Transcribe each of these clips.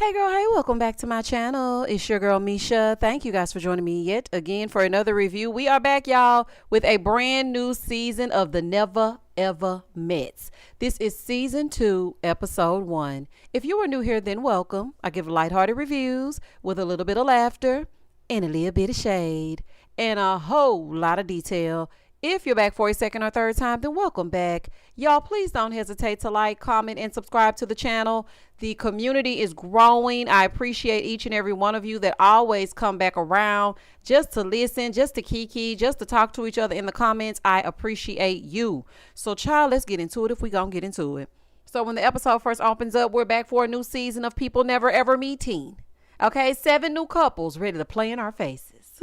Hey girl, hey, welcome back to my channel. It's your girl Misha. Thank you guys for joining me yet again for another review. We are back, y'all, with a brand new season of the Never Ever Mets. This is season 2, episode 1. If you are new here, then welcome. I give lighthearted reviews with a little bit of laughter and a little bit of shade and a whole lot of detail. If you're back for a second or third time, then welcome back. Y'all, please don't hesitate to like, comment, and subscribe to the channel. The community is growing. I appreciate each and every one of you that always come back around just to listen, just to kiki, just to talk to each other in the comments. I appreciate you. So, child, let's get into it if we gonna get into it. So when the episode first opens up, we're back for a new season of people never ever meeting. Okay, 7 new couples ready to play in our faces.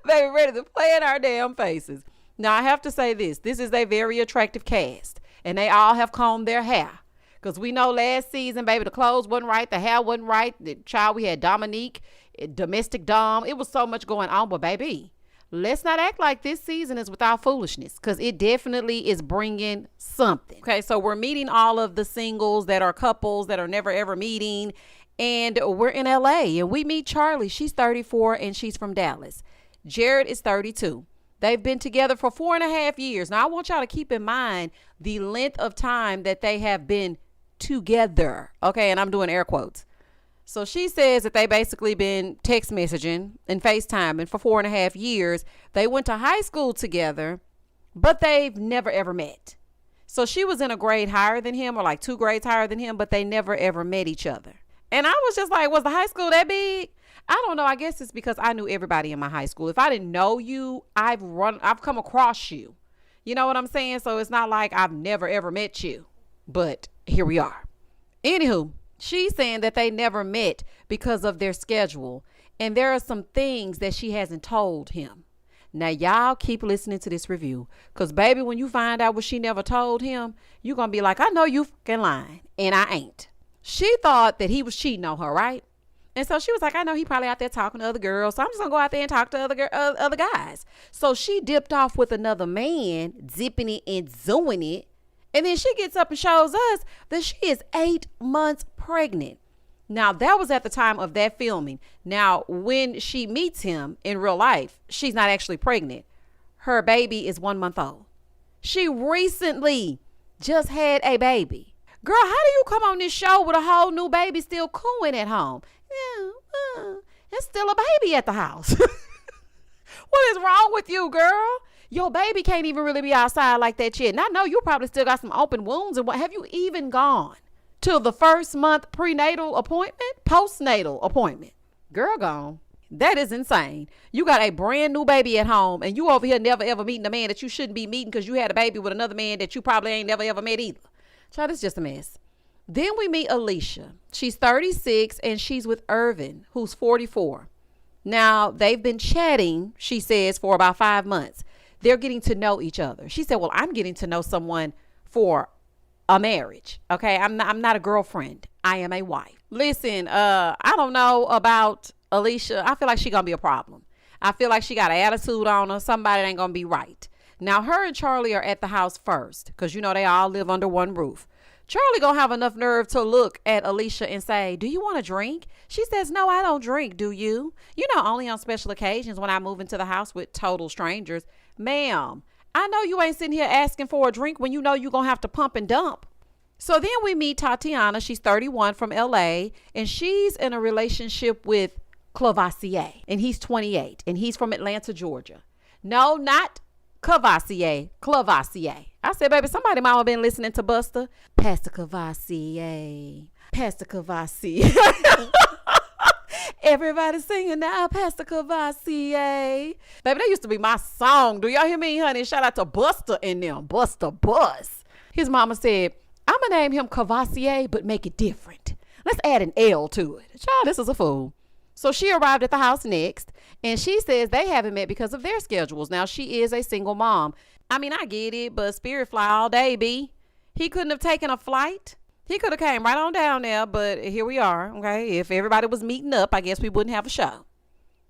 Baby, ready to play in our damn faces. Now, I have to say this is a very attractive cast, and they all have combed their hair. Because we know last season, baby, the clothes wasn't right, the hair wasn't right. The child, we had Dominique, domestic dom. It was so much going on, but baby, let's not act like this season is without foolishness, because it definitely is bringing something. Okay, so we're meeting all of the singles that are couples that are never ever meeting. And we're in LA and we meet Charlie. She's 34 and she's from Dallas. Jared is 32. They've been together for 4.5 years. Now, I want y'all to keep in mind the length of time that they have been together. Okay, and I'm doing air quotes. So she says that they basically been text messaging and FaceTiming for 4.5 years. They went to high school together, but they've never ever met. So she was in a grade higher than him, or like 2 grades higher than him, but they never ever met each other. And I was just like, was the high school that big? I don't know. I guess it's because I knew everybody in my high school. If I didn't know you, I've come across you. You know what I'm saying? So it's not like I've never, ever met you. But here we are. Anywho, she's saying that they never met because of their schedule. And there are some things that she hasn't told him. Now, y'all keep listening to this review. Because, baby, when you find out what she never told him, you're going to be like, I know you fucking lying. And I ain't. She thought that he was cheating on her, right? And so she was like, I know he probably out there talking to other girls, so I'm just going to go out there and talk to other guys. So she dipped off with another man, zipping it and zooing it. And then she gets up and shows us that she is 8 months pregnant. Now, that was at the time of that filming. Now, when she meets him in real life, she's not actually pregnant. Her baby is 1 month old. She recently just had a baby. Girl, how do you come on this show with a whole new baby still cooing at home? Yeah, there's still a baby at the house. What is wrong with you, girl? Your baby can't even really be outside like that yet. And I know you probably still got some open wounds. And what have you even gone to the first month prenatal appointment, postnatal appointment? Girl, gone. That is insane. You got a brand new baby at home and you over here never ever meeting a man that you shouldn't be meeting because you had a baby with another man that you probably ain't never ever met either. Child, it's just a mess. Then we meet Alicia. She's 36 and she's with Irvin, who's 44. Now, they've been chatting, she says, for about 5 months. They're getting to know each other. She said, well, I'm getting to know someone for a marriage. Okay, I'm not a girlfriend. I am a wife. Listen, I don't know about Alicia. I feel like she's going to be a problem. I feel like she got an attitude on her. Somebody ain't going to be right. Now, her and Charlie are at the house first because, you know, they all live under one roof. Charlie gonna have enough nerve to look at Alicia and say, do you want a drink? She says, no, I don't drink. Do you? You know, only on special occasions when I move into the house with total strangers. Ma'am, I know you ain't sitting here asking for a drink when you know you're gonna have to pump and dump. So then we meet Tatiana. She's 31 from LA and she's in a relationship with Clavasier and he's 28 and he's from Atlanta, Georgia. No, not Cavassier. I said, baby, somebody might have been listening to Buster. Pastor Cavassier. Pastor Cavassier. Everybody singing now, Pastor Cavassier. Baby, that used to be my song. Do y'all hear me, honey? Shout out to Buster and them. Buster Bus. His mama said, I'm going to name him Cavassier, but make it different. Let's add an L to it. Child, this is a fool. So she arrived at the house next, and she says they haven't met because of their schedules. Now, she is a single mom. I mean, I get it, but spirit fly all day, B. He couldn't have taken a flight. He could have came right on down there, but here we are, okay? If everybody was meeting up, I guess we wouldn't have a show.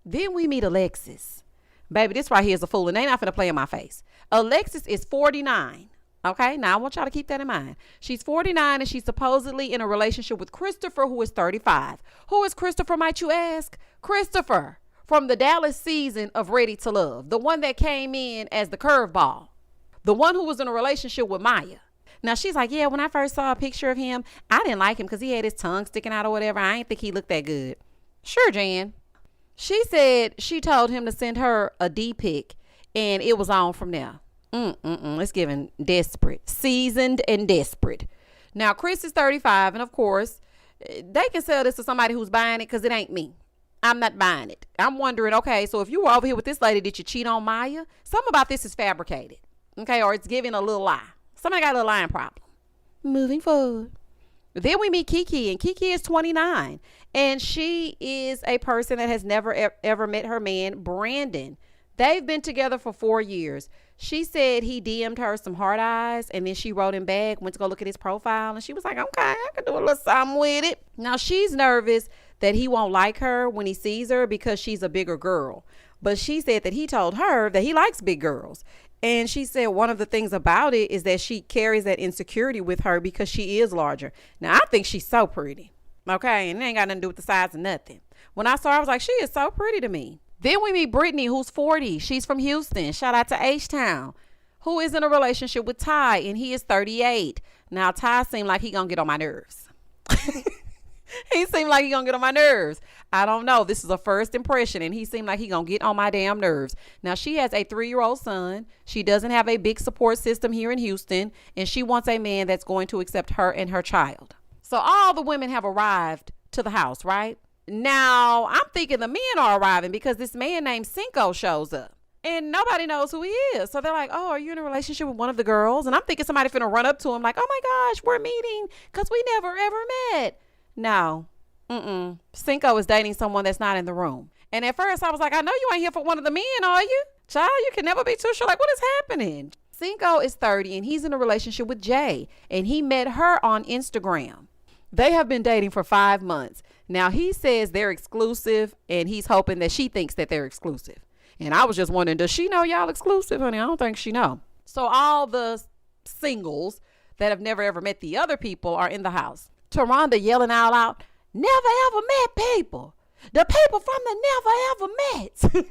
Then we meet Alexis. Baby, this right here is a fool, and they not finna play in my face. Alexis is 49. Okay, now I want y'all to keep that in mind. She's 49 and she's supposedly in a relationship with Christopher, who is 35. Who is Christopher, might you ask? Christopher from the Dallas season of Ready to Love, the one that came in as the curveball, the one who was in a relationship with Maya. Now she's like, yeah, when I first saw a picture of him, I didn't like him because he had his tongue sticking out or whatever. I didn't think he looked that good. Sure, Jan. She said she told him to send her a D pic and it was on from there. It's giving desperate, seasoned and desperate. Now, Chris is 35, and of course, they can sell this to somebody who's buying it because it ain't me. I'm not buying it. I'm wondering, okay, so if you were over here with this lady, did you cheat on Maya? Something about this is fabricated, okay, or it's giving a little lie. Somebody got a little lying problem. Moving forward. Then we meet Kiki, and Kiki is 29, and she is a person that has never ever met her man, Brandon. They've been together for 4 years. She said he DM'd her some hard eyes, and then she wrote him back, went to go look at his profile, and she was like, okay, I can do a little something with it. Now, she's nervous that he won't like her when he sees her because she's a bigger girl. But she said that he told her that he likes big girls. And she said one of the things about it is that she carries that insecurity with her because she is larger. Now, I think she's so pretty, okay? And it ain't got nothing to do with the size of nothing. When I saw her, I was like, she is so pretty to me. Then we meet Brittany, who's 40. She's from Houston. Shout out to H-Town, who is in a relationship with Ty, and he is 38. Now, Ty seemed like he gonna get on my nerves. He seemed like he gonna get on my nerves. I don't know. This is a first impression, and he seemed like he gonna get on my damn nerves. Now, she has a 3-year-old son. She doesn't have a big support system here in Houston, and she wants a man that's going to accept her and her child. So all the women have arrived to the house, right? Now, I'm thinking the men are arriving because this man named Cinco shows up and nobody knows who he is. So they're like, oh, are you in a relationship with one of the girls? And I'm thinking somebody finna run up to him like, oh my gosh, we're meeting because we never ever met. No, Cinco is dating someone that's not in the room. And at first I was like, I know you ain't here for one of the men, are you? Child, you can never be too sure. Like, what is happening? Cinco is 30 and he's in a relationship with Jay, and he met her on Instagram. They have been dating for 5 months. Now, he says they're exclusive, and he's hoping that she thinks that they're exclusive. And I was just wondering, does she know y'all exclusive, honey? I don't think she know. So all the singles that have never ever met the other people are in the house. Taronda yelling all out, never ever met people. The people from the never ever met.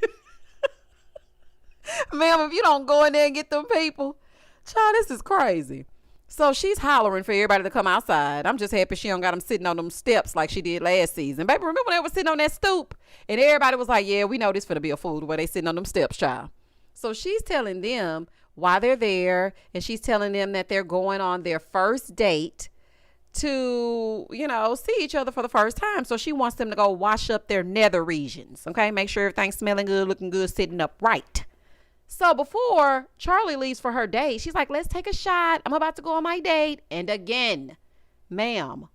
Ma'am, if you don't go in there and get them people, child, this is crazy. So she's hollering for everybody to come outside. I'm just happy she don't got them sitting on them steps like she did last season. Baby, remember when they were sitting on that stoop? And everybody was like, yeah, we know this finna be a food where they sitting on them steps, child. So she's telling them why they're there. And she's telling them that they're going on their first date to, see each other for the first time. So she wants them to go wash up their nether regions. Okay, make sure everything's smelling good, looking good, sitting up right. So before Charlie leaves for her date, she's like, let's take a shot. I'm about to go on my date. And again, ma'am,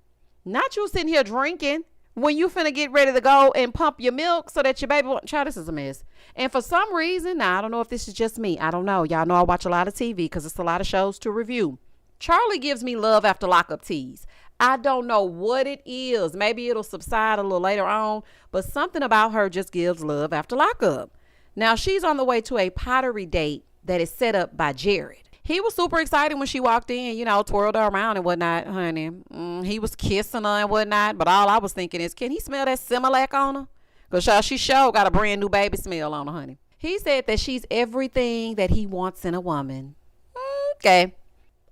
not you sitting here drinking when you finna get ready to go and pump your milk so that your baby won't. Child, this is a mess. And for some reason, now I don't know if this is just me. I don't know. Y'all know I watch a lot of TV because it's a lot of shows to review. Charlie gives me love after lockup tease. I don't know what it is. Maybe it'll subside a little later on, but something about her just gives love after lockup. Now, she's on the way to a pottery date that is set up by Jared. He was super excited when she walked in, twirled her around and whatnot, honey. He was kissing her and whatnot, but all I was thinking is, can he smell that Similac on her? Because she sure got a brand new baby smell on her, honey. He said that she's everything that he wants in a woman. Okay.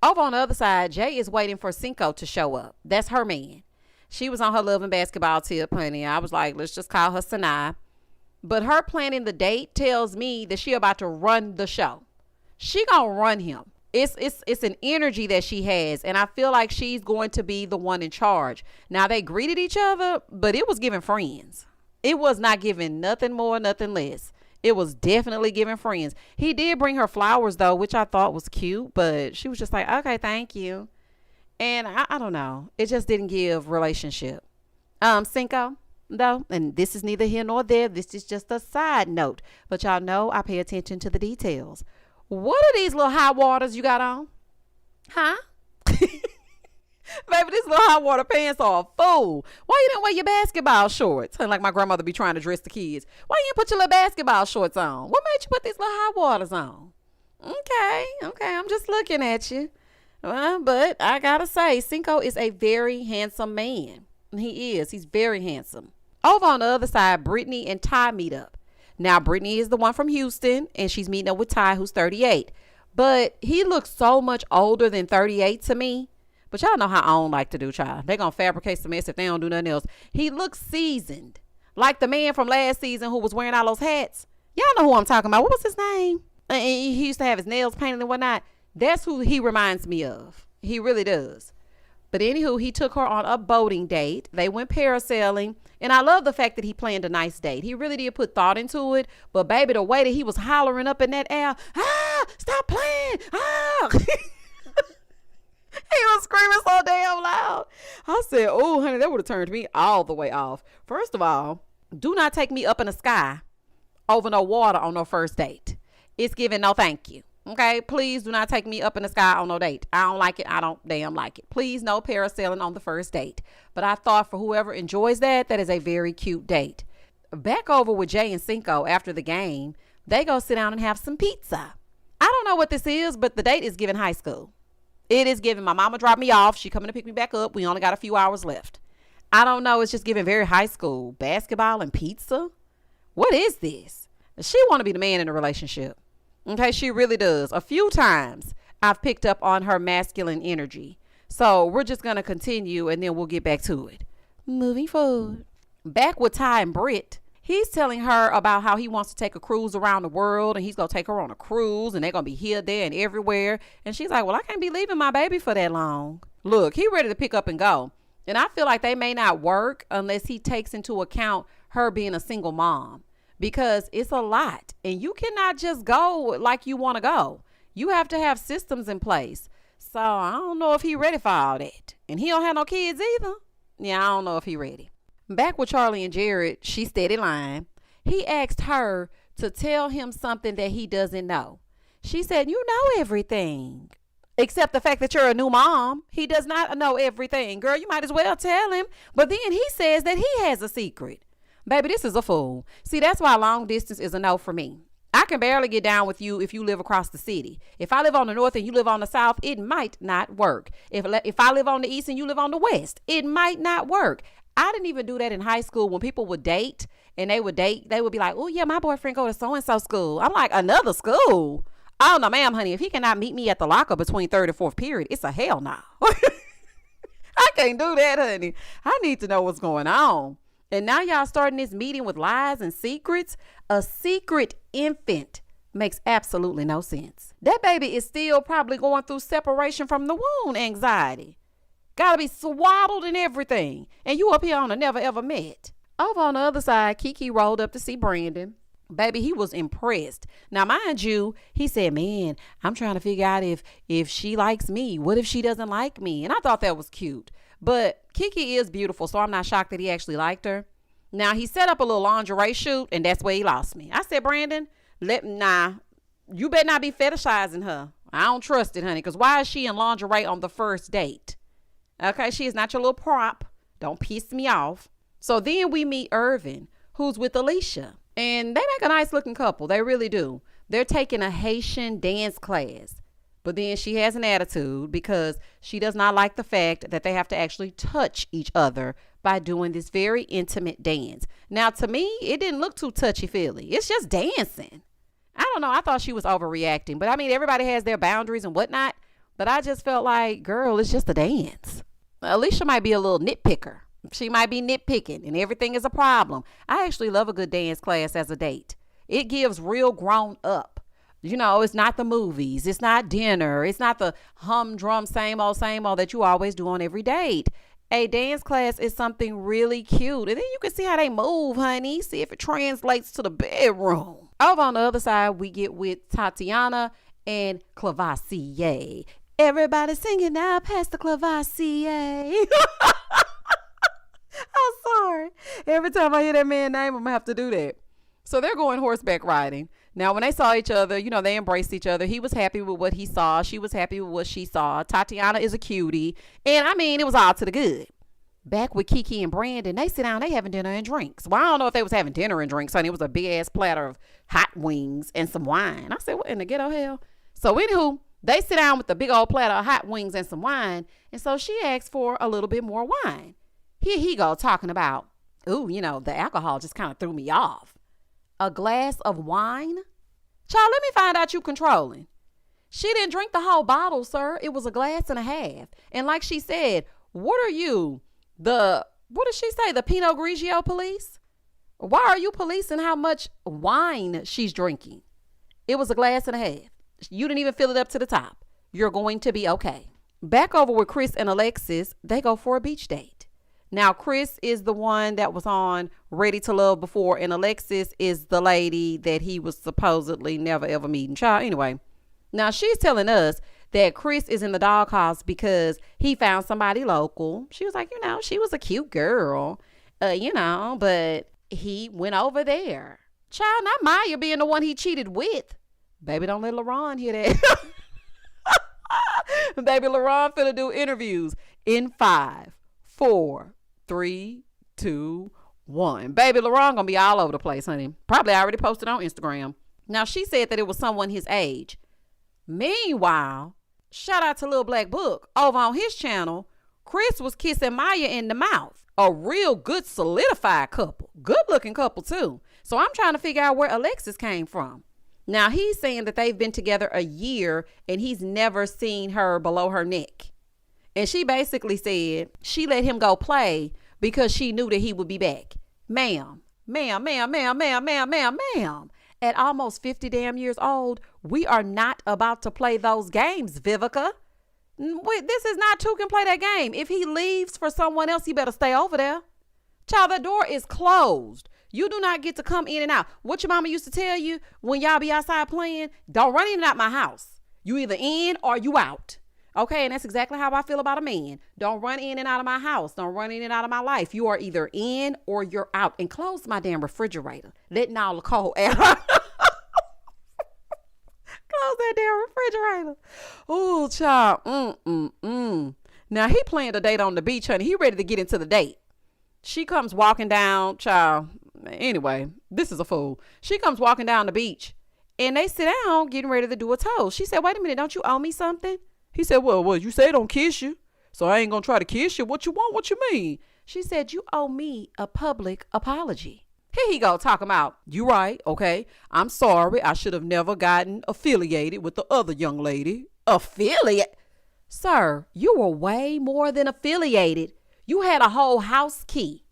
Over on the other side, Jay is waiting for Cinco to show up. That's her man. She was on her love and basketball tip, honey. I was like, let's just call her Sanaa. But her planning the date tells me that she about to run the show. She gonna run him. It's an energy that she has, and I feel like she's going to be the one in charge. Now, they greeted each other, but it was giving friends. It was not giving nothing more, nothing less. It was definitely giving friends. He did bring her flowers, though, which I thought was cute, but she was just like, okay, thank you. And I don't know. It just didn't give relationship. Cinco, though, and this is neither here nor there. This is just a side note. But y'all know I pay attention to the details. What are these little high waters you got on? Huh? Baby, these little hot water pants are a fool. Why you didn't wear your basketball shorts? Like my grandmother be trying to dress the kids. Why you didn't put your little basketball shorts on? What made you put these little hot waters on? Okay, I'm just looking at you. But I gotta say, Cinco is a very handsome man. He is. He's very handsome. Over on the other side, Brittany and Ty meet up. Now, Brittany is the one from Houston, and she's meeting up with Ty, who's 38. But he looks so much older than 38 to me. But y'all know how I don't like to do, child. They're going to fabricate some mess if they don't do nothing else. He looks seasoned. Like the man from last season who was wearing all those hats. Y'all know who I'm talking about. What was his name? And he used to have his nails painted and whatnot. That's who he reminds me of. He really does. But anywho, he took her on a boating date. They went parasailing. And I love the fact that he planned a nice date. He really did put thought into it. But baby, the way that he was hollering up in that air, stop playing, He was screaming so damn loud. I said, oh, honey, that would have turned me all the way off. First of all, do not take me up in the sky over no water on no first date. It's giving no thank you. Okay, please do not take me up in the sky on no date. I don't like it. I don't damn like it. Please, no parasailing on the first date. But I thought for whoever enjoys that is a very cute date. Back over with Jay and Cinco after the game, they go sit down and have some pizza. I don't know what this is, but the date is giving high school. It is giving my mama dropped me off. She coming to pick me back up. We only got a few hours left. I don't know. It's just giving very high school. Basketball and pizza. What is this? She want to be the man in the relationship. Okay, she really does. A few times I've picked up on her masculine energy. So we're just going to continue and then we'll get back to it. Moving forward. Back with Ty and Britt. He's telling her about how he wants to take a cruise around the world and he's going to take her on a cruise and they're going to be here, there, and everywhere. And she's like, well, I can't be leaving my baby for that long. Look, he ready to pick up and go. And I feel like they may not work unless he takes into account her being a single mom. Because it's a lot and you cannot just go like you want to go. You have to have systems in place. So I don't know if he ready for all that. And he don't have no kids either. Yeah, I don't know if he ready. Back with Charlie and Jared, she steady lying. He asked her to tell him something that he doesn't know. She said, you know everything. Except the fact that you're a new mom. He does not know everything. Girl, you might as well tell him. But then he says that he has a secret. Baby, this is a fool. See, that's why long distance is a no for me. I can barely get down with you if you live across the city. If I live on the north and you live on the south, it might not work. If I live on the east and you live on the west, it might not work. I didn't even do that in high school when people would date and they would be like, oh yeah, my boyfriend go to so-and-so school. I'm like, another school? Oh no, ma'am, honey. If he cannot meet me at the locker between third and fourth period, it's a hell no. I can't do that, honey. I need to know what's going on. And now y'all starting this meeting with lies and secrets. A secret infant makes absolutely no sense. That baby is still probably going through separation from the womb anxiety. Gotta be swaddled and everything. And you up here on a never ever met. Over on the other side, Kiki rolled up to see Brandon. Baby, he was impressed. Now, mind you, he said, man, I'm trying to figure out if she likes me. What if she doesn't like me? And I thought that was cute. But Kiki is beautiful, so I'm not shocked that he actually liked her. Now, he set up a little lingerie shoot, and that's where he lost me. I said, Brandon, you better not be fetishizing her. I don't trust it, honey, because why is she in lingerie on the first date? Okay, she is not your little prop. Don't piss me off. So then we meet Irvin, who's with Alicia. And they make a nice looking couple. They really do. They're taking a Haitian dance class. But then she has an attitude because she does not like the fact that they have to actually touch each other by doing this very intimate dance. Now, to me, it didn't look too touchy-feely. It's just dancing. I don't know. I thought she was overreacting. But I mean, everybody has their boundaries and whatnot. But I just felt like, girl, it's just a dance. Alicia might be a little nitpicker. She might be nitpicking and everything is a problem. I actually love a good dance class as a date. It gives real grown up. You know, it's not the movies. It's not dinner. It's not the humdrum same old that you always do on every date. A dance class is something really cute. And then you can see how they move, honey. See if it translates to the bedroom. Over on the other side, we get with Tatiana and Clavassier. Everybody singing now past the Clavassier. I'm sorry. Every time I hear that man's name, I'm going to have to do that. So they're going horseback riding. Now, when they saw each other, you know, they embraced each other. He was happy with what he saw. She was happy with what she saw. Tatiana is a cutie. And I mean, it was all to the good. Back with Kiki and Brandon, they sit down, they having dinner and drinks. Well, I don't know if they was having dinner and drinks, honey. It was a big ass platter of hot wings and some wine. I said, what in the ghetto hell? So anywho, they sit down with a big old platter of hot wings and some wine. And so she asks for a little bit more wine. Here he go talking about, ooh, the alcohol just kind of threw me off. A glass of wine? Child, let me find out you controlling. She didn't drink the whole bottle, sir. It was a glass and a half. And like she said, what are you? What did she say? The Pinot Grigio police? Why are you policing how much wine she's drinking? It was a glass and a half. You didn't even fill it up to the top. You're going to be okay. Back over with Chris and Alexis, they go for a beach date. Now, Chris is the one that was on Ready to Love before, and Alexis is the lady that he was supposedly never ever meeting. Child, anyway. Now, she's telling us that Chris is in the doghouse because he found somebody local. She was like, she was a cute girl, but he went over there. Child, not Maya being the one he cheated with. Baby, don't let LaRon hear that. Baby, LaRon finna do interviews in 5, 4, 3, 2, 1. Baby, LaRon gonna be all over the place, honey. Probably already posted on Instagram. Now, she said that it was someone his age. Meanwhile, shout out to Lil Black Book. Over on his channel, Chris was kissing Maya in the mouth. A real good solidified couple. Good looking couple too. So I'm trying to figure out where Alexis came from. Now, he's saying that they've been together a year and he's never seen her below her neck. And she basically said she let him go play because she knew that he would be back. Ma'am. At almost 50 damn years old, we are not about to play those games, Vivica. This is not two can play that game. If he leaves for someone else, he better stay over there. Child, the door is closed. You do not get to come in and out. What your mama used to tell you when y'all be outside playing, don't run in and out my house. You either in or you out. Okay, and that's exactly how I feel about a man. Don't run in and out of my house. Don't run in and out of my life. You are either in or you're out. And close my damn refrigerator. Letting all the cold air out. Close that damn refrigerator. Ooh, child. Now, he planned a date on the beach, honey. He ready to get into the date. She comes walking down, child. Anyway, this is a fool. She comes walking down the beach, and they sit down getting ready to do a toast. She said, wait a minute, don't you owe me something? He said, well, you say don't kiss you, so I ain't gonna try to kiss you. What you want? What you mean? She said, you owe me a public apology. Here he go talking about, you right, okay, I'm sorry. I should have never gotten affiliated with the other young lady. Affiliate? Sir, you were way more than affiliated. You had a whole house key.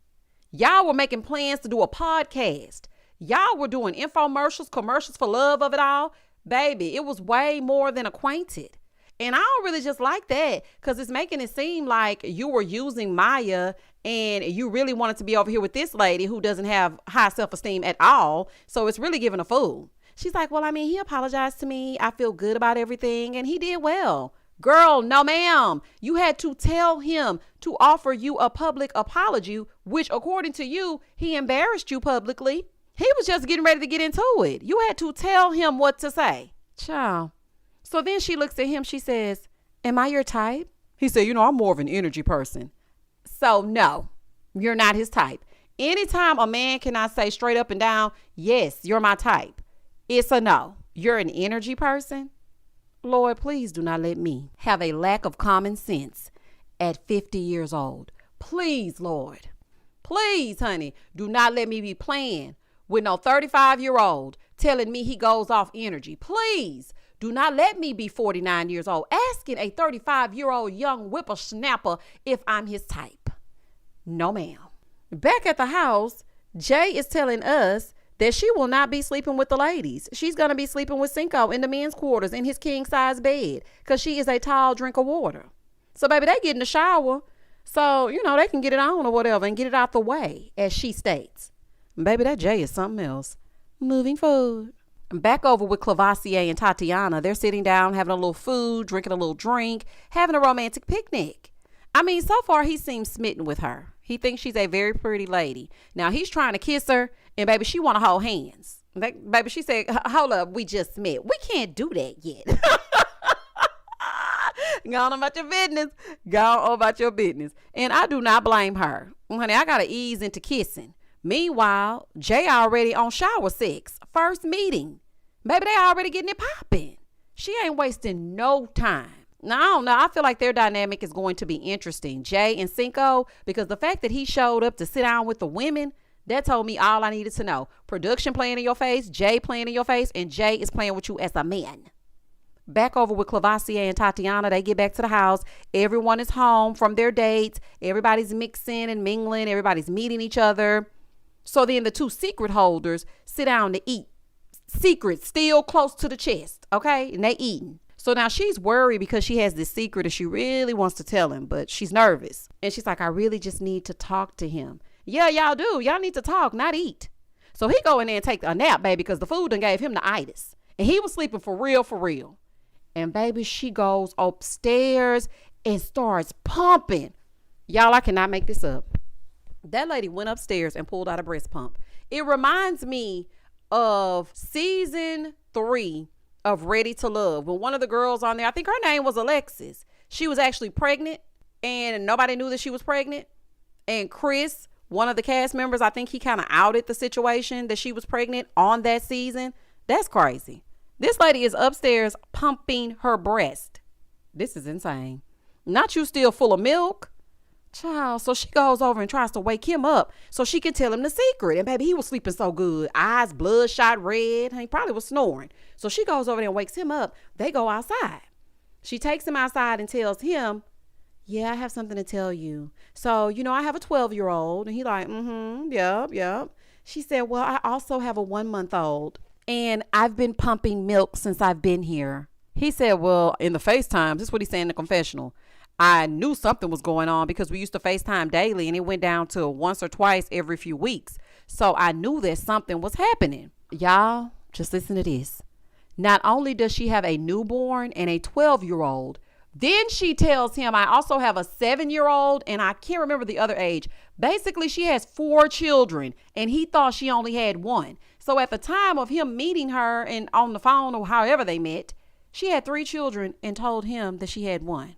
Y'all were making plans to do a podcast. Y'all were doing infomercials, commercials for love of it all. Baby, it was way more than acquainted. And I don't really just like that because it's making it seem like you were using Maya and you really wanted to be over here with this lady who doesn't have high self-esteem at all. So it's really giving a fool. She's like, well, I mean, he apologized to me. I feel good about everything and he did well. Girl, no, ma'am. You had to tell him to offer you a public apology, which according to you, he embarrassed you publicly. He was just getting ready to get into it. You had to tell him what to say. Child. So then she looks at him. She says, am I your type? He said, I'm more of an energy person. So no, you're not his type. Anytime a man cannot say straight up and down, yes, you're my type. It's a no. You're an energy person. Lord, please do not let me have a lack of common sense at 50 years old. Please, Lord. Please, honey, do not let me be playing with no 35-year-old telling me he goes off energy. Please do not let me be 49 years old asking a 35-year-old young whippersnapper if I'm his type. No, ma'am. Back at the house, Jay is telling us that she will not be sleeping with the ladies. She's going to be sleeping with Cinco in the men's quarters in his king size bed because she is a tall drink of water. So, baby, they get in the shower. So, they can get it on or whatever and get it out the way, as she states. Baby, that Jay is something else. Moving forward. Back over with Clavassier and Tatiana. They're sitting down, having a little food, drinking a little drink, having a romantic picnic. I mean, so far he seems smitten with her. He thinks she's a very pretty lady. Now, he's trying to kiss her. And baby, she want to hold hands. Baby, she said, hold up, we just met. We can't do that yet. Go on about your business. Go on about your business. And I do not blame her. Honey, I got to ease into kissing. Meanwhile, Jay already on shower sex. First meeting. Baby, they already getting it popping. She ain't wasting no time. Now, I don't know. I feel like their dynamic is going to be interesting. Jay and Cinco, because the fact that he showed up to sit down with the women, that told me all I needed to know. Production playing in your face, Jay playing in your face, and Jay is playing with you as a man. Back over with Clavassia and Tatiana. They get back to the house. Everyone is home from their dates. Everybody's mixing and mingling. Everybody's meeting each other. So then the two secret holders sit down to eat. Secret still close to the chest, okay? And they eating. So now she's worried because she has this secret and she really wants to tell him, but she's nervous. And she's like, I really just need to talk to him. Yeah, y'all do. Y'all need to talk, not eat. So he go in there and take a nap, baby, because the food done gave him the itis. And he was sleeping for real, for real. And baby, she goes upstairs and starts pumping. Y'all, I cannot make this up. That lady went upstairs and pulled out a breast pump. It reminds me of season 3 of Ready to Love, when one of the girls on there, I think her name was Alexis, she was actually pregnant and nobody knew that she was pregnant. And Chris, one of the cast members, I think he kind of outed the situation that she was pregnant on that season. That's crazy. This lady is upstairs pumping her breast. This is insane. Not you still full of milk. Child, so she goes over and tries to wake him up so she can tell him the secret. And baby, he was sleeping so good. Eyes bloodshot red. He probably was snoring. So she goes over there and wakes him up. They go outside. She takes him outside and tells him, yeah, I have something to tell you. So, I have a 12-year-old. And he like, yep. She said, well, I also have a 1-month-old. And I've been pumping milk since I've been here. He said, well, in the FaceTime, this is what he's saying in the confessional. I knew something was going on because we used to FaceTime daily and it went down to once or twice every few weeks. So I knew that something was happening. Y'all, just listen to this. Not only does she have a newborn and a 12-year-old, then she tells him, I also have a 7-year-old and I can't remember the other age. Basically, she has 4 children and he thought she only had 1. So at the time of him meeting her and on the phone or however they met, she had 3 children and told him that she had 1.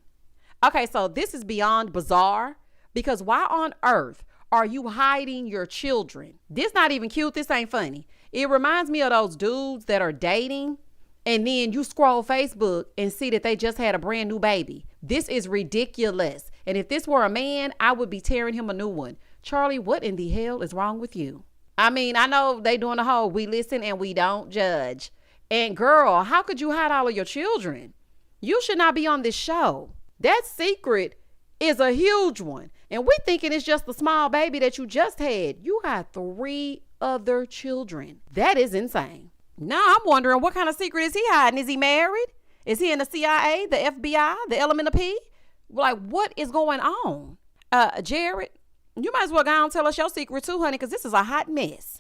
Okay, so this is beyond bizarre because why on earth are you hiding your children? This not even cute. This ain't funny. It reminds me of those dudes that are dating and then you scroll Facebook and see that they just had a brand new baby. This is ridiculous. And if this were a man, I would be tearing him a new one. Charlie, what in the hell is wrong with you? I mean, I know they doing the whole we listen and we don't judge. And girl, how could you hide all of your children? You should not be on this show. That secret is a huge one. And we thinking it's just the small baby that you just had. You got 3 other children. That is insane. Now I'm wondering what kind of secret is he hiding? Is he married? Is he in the CIA, the FBI, the Element of P? Like, what is going on? Jared, you might as well go on and tell us your secret too, honey, because this is a hot mess.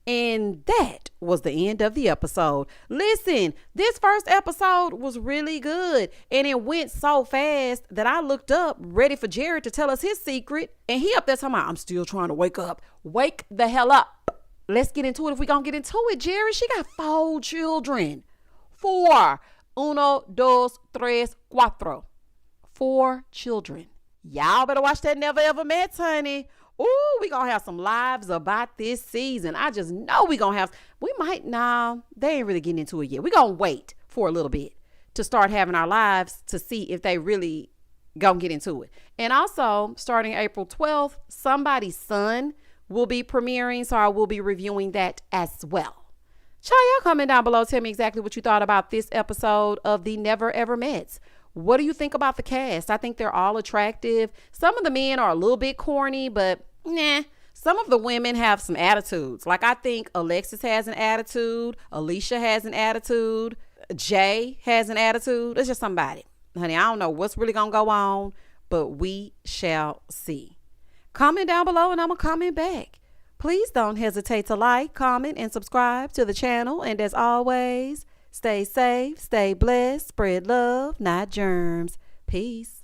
And that was the end of the episode. Listen, this first episode was really good. And it went so fast that I looked up ready for Jared to tell us his secret. And he up there talking about, I'm still trying to wake up. Wake the hell up. Let's get into it if we gonna get into it, Jared. She got 4 children. 4. 1, 2, 3, 4. 4 children. Y'all better watch that Never Ever Met, honey. Ooh, we gonna have some lives about this season. I just know we gonna have, they ain't really getting into it yet. We gonna wait for a little bit to start having our lives to see if they really gonna get into it. And also, starting April 12th, Somebody's Son will be premiering, so I will be reviewing that as well. Y'all comment down below. Tell me exactly what you thought about this episode of the Never Ever Mets. What do you think about the cast? I think they're all attractive. Some of the men are a little bit corny, but some of the women have some attitudes. Like I think Alexis has an attitude. Alicia has an attitude. Jay has an attitude. It's just somebody. Honey, I don't know what's really going to go on, but we shall see. Comment down below and I'm going to comment back. Please don't hesitate to like, comment, and subscribe to the channel. And as always, stay safe, stay blessed, spread love, not germs. Peace.